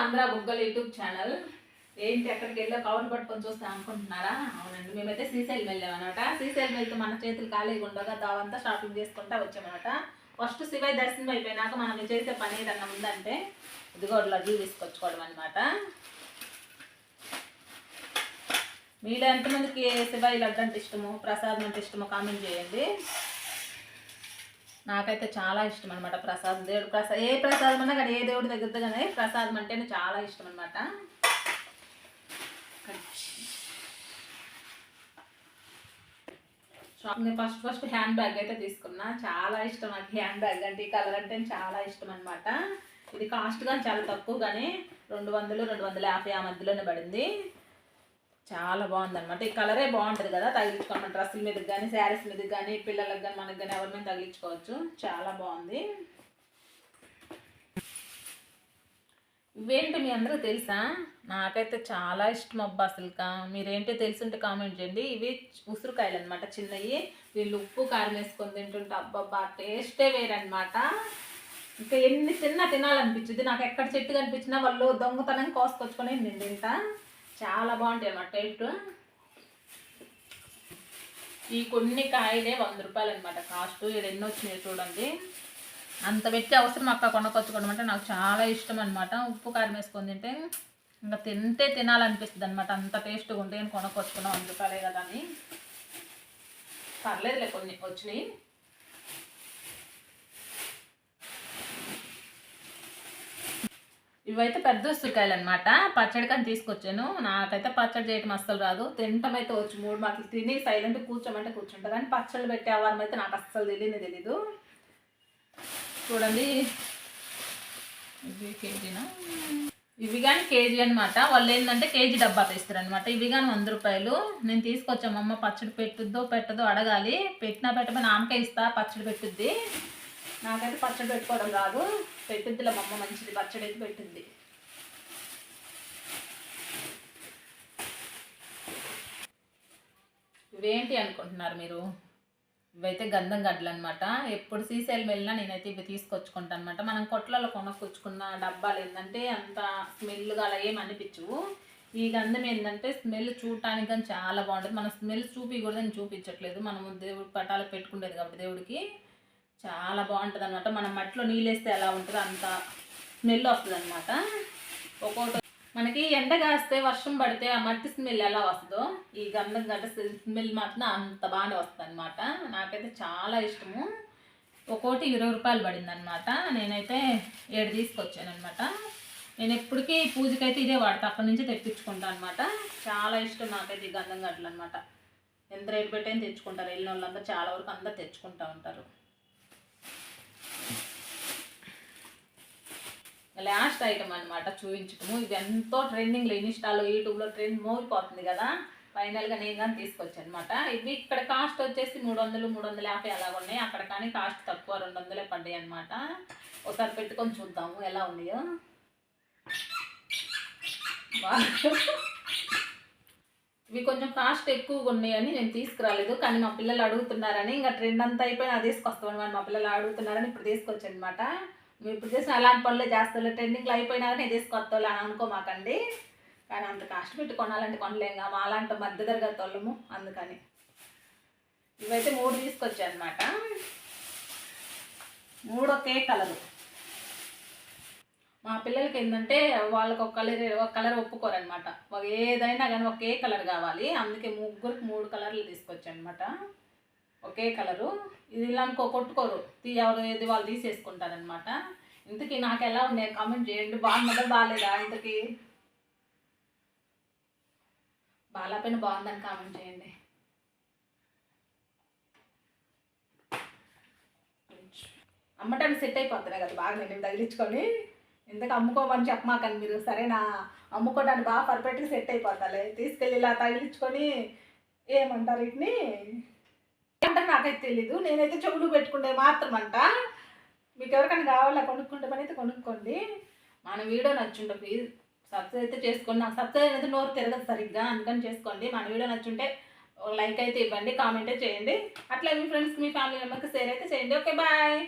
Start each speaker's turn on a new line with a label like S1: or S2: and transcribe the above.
S1: ఆంధ్ర బుగ్గలు YouTube channel. ఏంటి ఎక్కడికి వెళ్ళో కవర్లు పట్టుకొని చూస్తాం అనుకుంటున్నారా? అవునండి, మేమైతే శ్రీశైలం వెళ్ళామన్నమాట. శ్రీశైలం వెళ్తే మన చేతులు ఖాళీగా ఉండగా దావంతా షాపింగ్ చేసుకుంటా వచ్చామన్నమాట. ఫస్ట్ శివయ్య దర్శనం అయిపోయినాక మనం చేసే పని ఏదన్నా ఉందంటే ఇదిగో లడ్డూలు తీసుకొచ్చుకోవడం అనమాట. మీలో ఎంతమందికి శివయ్య లడ్డు అంటే ఇష్టమో, ప్రసాదం అంటే ఇష్టమో కామెంట్ చేయండి. నాకైతే చాలా ఇష్టం అనమాట ప్రసాదం. దేవుడు ఏ ప్రసాదం అన్నా కానీ, ఏ దేవుడి దగ్గర కానీ ప్రసాదం అంటేనే చాలా ఇష్టం అనమాట. నేను ఫస్ట్ హ్యాండ్ బ్యాగ్ అయితే తీసుకున్నా. చాలా ఇష్టం నాకు హ్యాండ్ బ్యాగ్ అంటే, ఈ కలర్ అంటే చాలా ఇష్టం అనమాట. ఇది కాస్ట్ కానీ చాలా తక్కువ, కానీ 200-250 ఆ మధ్యలోనే పడింది. చాలా బాగుంది అనమాట. ఈ కలరే బాగుంటుంది కదా, తగిలించుకోవాలి డ్రెస్సుల మీదకి కానీ, శారీస్ మీదకి కానీ, పిల్లలకు కానీ, మనకు కానీ ఎవరి మీద తగిలించుకోవచ్చు. చాలా బాగుంది. ఇవేంటి మీ అందరూ తెలుసా? నాకైతే చాలా ఇష్టం అబ్బా. అసలుకా మీరేంటో తెలుసుంటే కామెంట్ చేయండి. ఇవి ఉసిరికాయలు అనమాట, చిన్నవి. వీళ్ళు ఉప్పు కారం వేసుకొని తింటుంటే అబ్బబ్బా టేస్టే వేరనమాట. ఇంకా ఎన్ని తినాలనిపించింది. నాకు ఎక్కడ చెట్టు కనిపించినా వాళ్ళు దొంగతనం కోసుకొచ్చుకొని నేను తింటా. చాలా బాగుంటాయి అన్నమాట టేస్ట్. ఈ కొన్ని కాయలే 100 రూపాయలు అనమాట కాస్ట్. ఇక్కడ ఎన్ని వచ్చినాయి చూడండి. అంత పెట్టి అవసరం అక్క కొనుక్కొచ్చుకోవడం అంటే నాకు చాలా ఇష్టం అనమాట. ఉప్పు కారం వేసుకొని తింటే ఇంకా తినాలనిపిస్తుంది అనమాట. అంత టేస్ట్గా ఉంటే నేను కొనుక్కొచ్చుకున్నాం 100 రూపాయలే కదా అని. పర్లేదులే, కొన్ని వచ్చినాయి. ఇవైతే పెద్ద ఉసిరికాయలు అనమాట. పచ్చడికని తీసుకొచ్చాను. నాకైతే పచ్చడి చేయటం అస్సలు రాదు. తినటం అయితే వచ్చు. 3 మాటలు తిని సైలెంట్ కూర్చోమంటే కూర్చుంటా, కానీ పచ్చళ్ళు పెట్టే అవ్వడం అయితే నాకు అస్సలు తెలీదు. చూడండి, ఇవి కేజీనా? ఇవి కానీ కేజీ అనమాట. వాళ్ళు ఏంటంటే కేజీ డబ్బా తెస్తారు అనమాట. ఇవి కానీ 100 రూపాయలు. నేను తీసుకొచ్చాము. అమ్మ పచ్చడి పెట్టదో అడగాలి. పెట్టకపోయినా ఆమెకే ఇస్తా, పచ్చడి పెట్టుద్ది. నాకైతే పచ్చడి పెట్టుకోవడం రాదు. పెట్టిద్దిలే మా అమ్మ, మంచిది పచ్చడి అయితే పెట్టింది. ఇవేంటి అనుకుంటున్నారు మీరు? ఇవైతే గంధం గడ్డలు అనమాట. ఎప్పుడు శ్రీశైలం వెళ్ళినా నేనైతే ఇవి తీసుకొచ్చుకుంటాను అనమాట. మనం కొట్లలో కొనుక్కొచ్చుకున్న డబ్బాలు ఏంటంటే అంత స్మెల్గా అలా ఏమి అనిపించవు. ఈ గంధం ఏంటంటే స్మెల్ చూడటానికి కానీ చాలా బాగుంటుంది. మనం స్మెల్ చూపించకూడదని చూపించట్లేదు, మనము దేవుడి పటాలకు పెట్టుకుంటేది కాబట్టి దేవుడికి చాలా బాగుంటుంది అనమాట. మనం మట్టిలో నీళ్ళు వేస్తే ఎలా ఉంటుందో అంత స్మెల్ వస్తుంది అనమాట. ఒక్కొక్కటి మనకి ఎండ కాస్తే వర్షం పడితే ఆ మట్టి స్మెల్ ఎలా వస్తుందో ఈ గంధం గడ్డ స్మెల్ మాత్రం అంత బాగానే వస్తుంది అనమాట. నాకైతే చాలా ఇష్టము. ఒక్కోటి 20 రూపాయలు పడింది అనమాట. నేనైతే 7 తీసుకొచ్చాను అనమాట. నేను ఎప్పటికీ పూజకైతే ఇదే వాడతా, అక్కడి నుంచి తెప్పించుకుంటాను అనమాట. చాలా ఇష్టం నాకైతే ఈ గంధం గడ్డలు అనమాట. ఎంత రేటు పెట్టైనా తెచ్చుకుంటారు. వెళ్ళిన వాళ్ళందరూ చాలా వరకు అందరూ తెచ్చుకుంటూ ఉంటారు. లాస్ట్ ఐటమ్ అనమాట చూపించటము. ఇది ఎంతో ట్రెండింగ్లో ఇన్స్టాలో, యూట్యూబ్లో ట్రెండ్ మోగిపోతుంది కదా. ఫైనల్గా నేను కానీ తీసుకొచ్చాను అనమాట. ఇవి ఇక్కడ కాస్ట్ వచ్చేసి 300-350 అలాగ ఉన్నాయి. అక్కడ కానీ కాస్ట్ తక్కువ, 200 పడ్డాయి అనమాట. ఒకసారి పెట్టుకొని చూద్దాము ఎలా ఉన్నాయో. ఇవి కొంచెం కాస్ట్ ఎక్కువగా ఉన్నాయని నేను తీసుకురాలేదు, కానీ మా పిల్లలు అడుగుతున్నారని, ఇంకా ట్రెండ్ అంతా అయిపోయినా తీసుకొస్తాం అనమాట. మా పిల్లలు అడుగుతున్నారని ఇప్పుడు తీసుకొచ్చాను అనమాట. మేము ఇప్పుడు చేసిన అలాంటి పనులే చేస్తాను. ట్రెండింగ్లో అయిపోయినా కానీ తీసుకొస్తాను అని అనుకోమాకండి. కానీ అంత కాస్ట్ పెట్టి కొనాలంటే కొనలేంగా, మా అలాంటి మధ్య తరగతి వాళ్ళము. అందుకని ఇవైతే 3 తీసుకొచ్చాను అనమాట. 3 ఒకే కలరు. మా పిల్లలకి ఏంటంటే వాళ్ళకి ఒక కలర్ ఒప్పుకోరనమాట. ఏదైనా కానీ ఒకే కలర్ కావాలి. అందుకే ముగ్గురికి 3 కలర్లు తీసుకొచ్చాను అనమాట. ఒకే కలరు. ఇది ఇలా అనుకో కొట్టుకోరు, ఎవరు ఏది వాళ్ళు తీసేసుకుంటారనమాట. ఇంతకీ నాకు ఎలా ఉన్నాయి కామెంట్ చేయండి. బాగున్నదా బాగాలేదా? ఇంతకీ బాగాలేకపోయినా బాగుందని కామెంట్ చేయండి. అమ్మటానికి సెట్ అయిపోతున్నాయి కదా బాగా, నేను తగిలించుకొని. ఎందుకు అమ్ముకోమని చెప్పమాకండి మీరు, సరేనా? అమ్ముకోవడానికి బాగా పర్ఫెక్ట్గా సెట్ అయిపోతాయి. తీసుకెళ్ళి ఇలా తగిలించుకొని ఏమంటారు వీటిని అంటే నాకైతే తెలీదు. నేనైతే చెవులు పెట్టుకుంటే మాత్రం అంట. మీకు ఎవరికైనా కావాలా కొనుక్కుంటే పని అయితే కొనుక్కోండి. మన వీడియో నచ్చుంటే ప్లీజ్ సబ్స్క్రైబ్ అయితే చేసుకోండి. నాకు సబ్స్క్రైబ్ అయితే నోరు తిరగదు సరిగ్గా, అందుకని చేసుకోండి. మన వీడియో నచ్చుంటే లైక్ అయితే ఇవ్వండి, కామెంట్ చేయండి. అట్లా మీ ఫ్రెండ్స్కి, మీ ఫ్యామిలీ మెంబర్స్కి షేర్ అయితే చేయండి. Okay, bye.